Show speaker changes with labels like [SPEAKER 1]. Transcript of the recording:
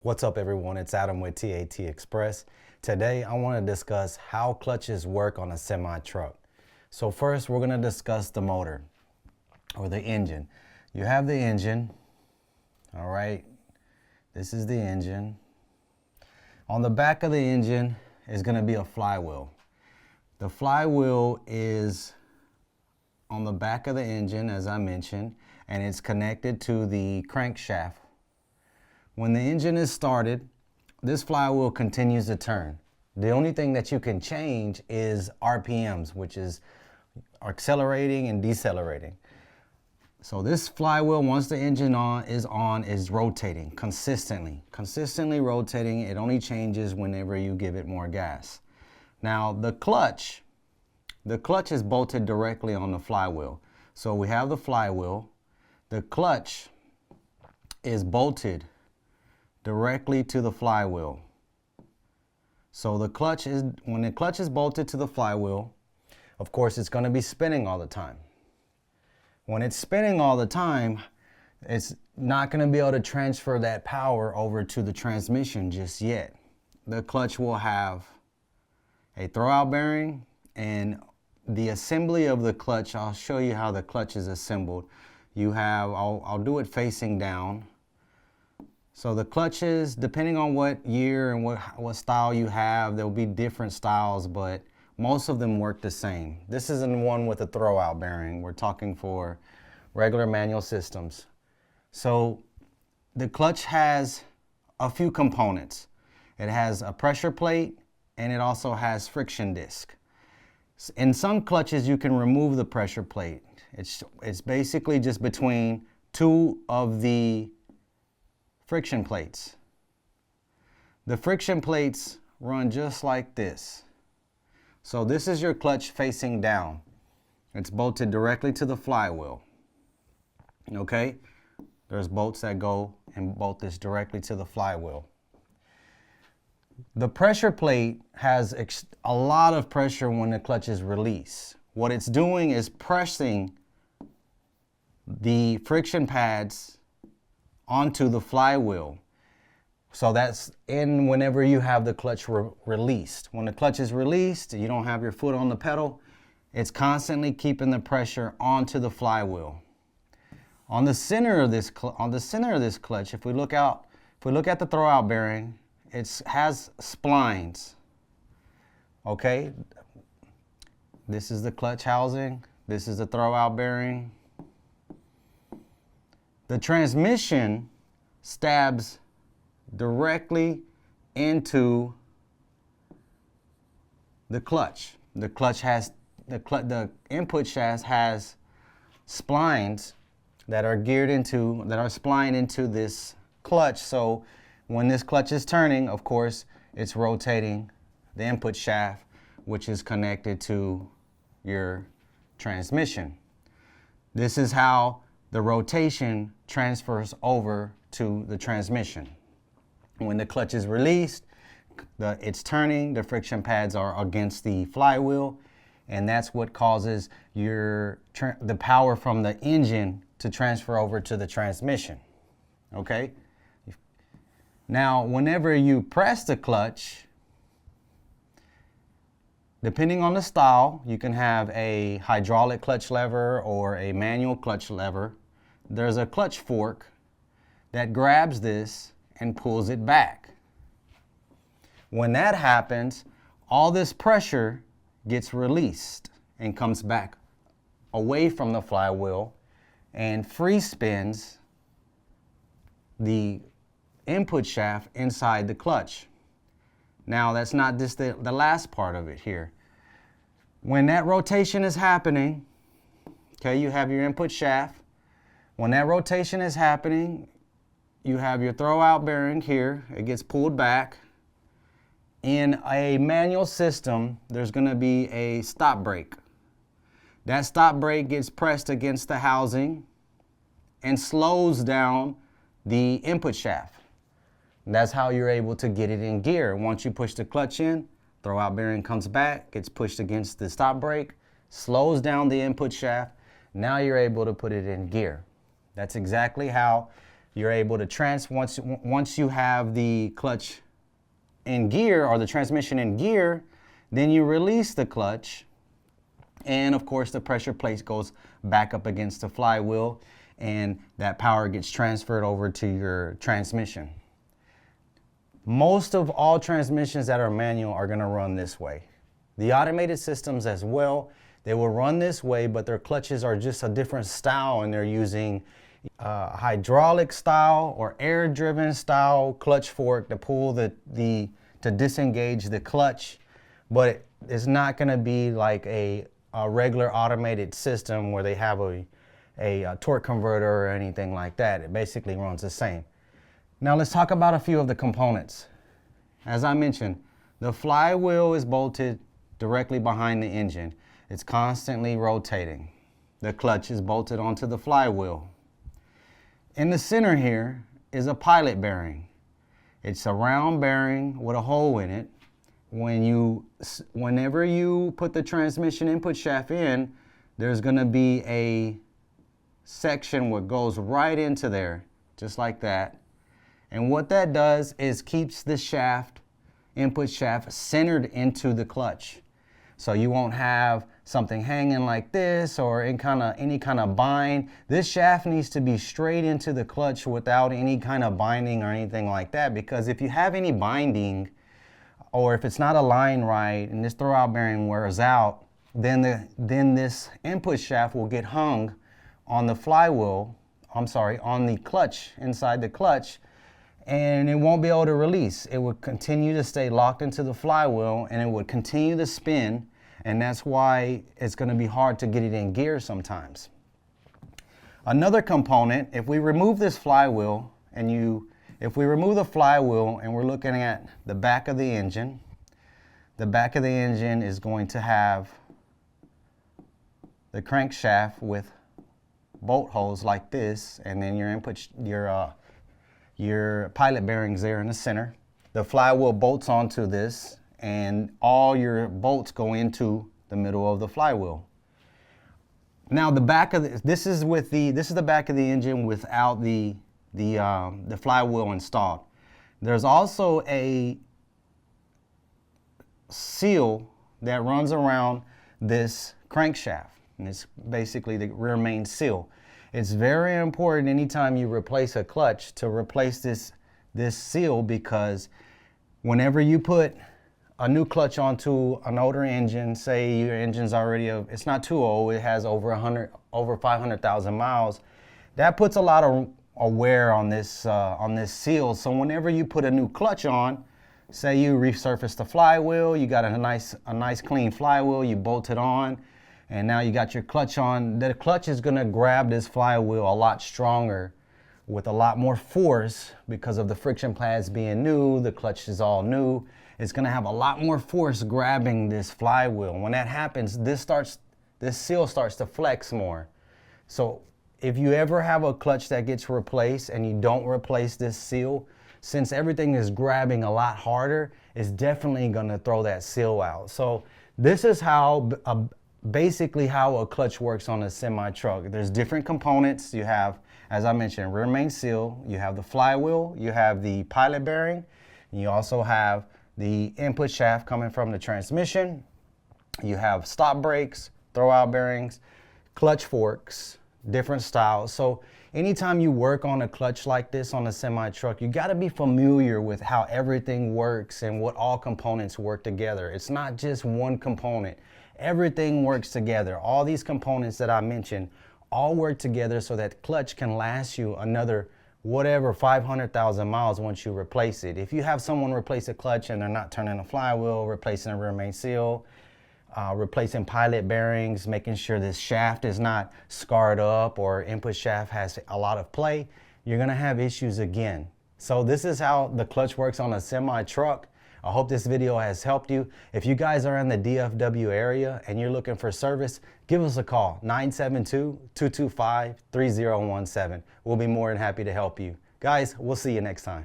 [SPEAKER 1] What's up, everyone? It's Adam with TAT Express. Today I want to discuss how clutches work on a semi-truck. So first we're going to discuss the motor or the engine. You have the engine, all right? This is the engine. On the back of the engine is going to be a flywheel. The flywheel is on the back of the engine, as I mentioned, and it's connected to the crankshaft. When the engine is started, this flywheel continues to turn. The only thing that you can change is RPMs, which is accelerating and decelerating. So this flywheel, once the engine is rotating consistently rotating. It only changes whenever you give it more gas. Now the clutch is bolted directly on the flywheel. So we have the flywheel. The clutch is bolted directly to the flywheel. So when the clutch is bolted to the flywheel, of course it's going to be spinning all the time. When it's spinning all the time, it's not going to be able to transfer that power over to the transmission just yet. The clutch will have a throwout bearing, and the assembly of the clutch, I'll show you how the clutch is assembled. I'll do it facing down. So the clutches, depending on what year and what style you have, there'll be different styles, but most of them work the same. This is the one with a throwout bearing. We're talking for regular manual systems. So the clutch has a few components. It has a pressure plate and it also has friction disc. In some clutches you can remove the pressure plate. It's basically just between two of the friction plates. The friction plates run just like this. So this is your clutch facing down. It's bolted directly to the flywheel. Okay? There's bolts that go and bolt this directly to the flywheel. The pressure plate has a lot of pressure when the clutch is released. What it's doing is pressing the friction pads onto the flywheel. So that's in whenever you have the clutch released. When the clutch is released, you don't have your foot on the pedal, it's constantly keeping the pressure onto the flywheel. On the center of this clutch, if we look at the throwout bearing, it has splines. Okay? This is the clutch housing, this is the throwout bearing. The transmission stabs directly into the clutch. The input shaft has splines that are splined into this clutch. So when this clutch is turning, of course, it's rotating the input shaft, which is connected to your transmission. This is how the rotation transfers over to the transmission. When the clutch is released, it's turning, the friction pads are against the flywheel, and that's what causes the power from the engine to transfer over to the transmission. Okay? Now, whenever you press the clutch, depending on the style, you can have a hydraulic clutch lever or a manual clutch lever. There's a clutch fork that grabs this and pulls it back. When that happens, all this pressure gets released and comes back away from the flywheel and free spins the input shaft inside the clutch. Now that's not just the last part of it here. When that rotation is happening, okay, you have your input shaft. When that rotation is happening, you have your throwout bearing here. It gets pulled back. In a manual system, there's going to be a stop brake. That stop brake gets pressed against the housing and slows down the input shaft. And that's how you're able to get it in gear. Once you push the clutch in, throwout bearing comes back, gets pushed against the stop brake, slows down the input shaft. Now you're able to put it in gear. That's exactly how you're able to once you have the clutch in gear or the transmission in gear, then you release the clutch, and of course the pressure plate goes back up against the flywheel, and that power gets transferred over to your transmission. Most of all transmissions that are manual are going to run this way. The automated systems as well, they will run this way, but their clutches are just a different style, and they're using hydraulic style or air-driven style clutch fork to pull to disengage the clutch, but it's not going to be like a regular automated system where they have a torque converter or anything like that. It basically runs the same. Now let's talk about a few of the components. As I mentioned, the flywheel is bolted directly behind the engine. It's constantly rotating. The clutch is bolted onto the flywheel. In the center here is a pilot bearing. It's a round bearing with a hole in it. Whenever you put the transmission input shaft in, there's going to be a section that goes right into there, just like that. And what that does is keeps the input shaft centered into the clutch. So you won't have something hanging like this or any kind of bind. This shaft needs to be straight into the clutch without any kind of binding or anything like that, because if you have any binding, or if it's not aligned right and this throwout bearing wears out, then this input shaft will get hung on the on the clutch, inside the clutch, and it won't be able to release. It would continue to stay locked into the flywheel, and it would continue to spin, and that's why it's going to be hard to get it in gear sometimes. Another component, if we remove this flywheel, if we remove the flywheel and we're looking at the back of the engine is going to have the crankshaft with bolt holes like this, and then your pilot bearings there in the center. The flywheel bolts onto this, and all your bolts go into the middle of the flywheel. Now the back of this is the back of the engine without the flywheel installed. There's also a seal that runs around this crankshaft, and it's basically the rear main seal. It's very important anytime you replace a clutch to replace this seal, because whenever you put a new clutch onto an older engine, say your engine's already it's not too old, it has over 500,000 miles, that puts a lot of wear on this seal. So whenever you put a new clutch on, say you resurface the flywheel, you got a nice clean flywheel, you bolt it on, and now you got your clutch on, the clutch is going to grab this flywheel a lot stronger with a lot more force because of the friction pads being new, the clutch is all new. It's going to have a lot more force grabbing this flywheel. When that happens, this seal starts to flex more. So if you ever have a clutch that gets replaced and you don't replace this seal, since everything is grabbing a lot harder, it's definitely going to throw that seal out. So this is basically how a clutch works on a semi-truck. There's different components. You have, as I mentioned, rear main seal, you have the flywheel, you have the pilot bearing, and you also have the input shaft coming from the transmission, you have stop brakes, throwout bearings, clutch forks, different styles. So anytime you work on a clutch like this on a semi-truck, you got to be familiar with how everything works and what all components work together. It's not just one component. Everything works together. All these components that I mentioned all work together so that clutch can last you another 500,000 miles once you replace it. If you have someone replace a clutch and they're not turning a flywheel, replacing a rear main seal, replacing pilot bearings, making sure this shaft is not scarred up or input shaft has a lot of play, you're gonna have issues again. So this is how the clutch works on a semi-truck. I hope this video has helped you. If you guys are in the DFW area and you're looking for service, give us a call, 972-225-3017. We'll be more than happy to help you. Guys, we'll see you next time.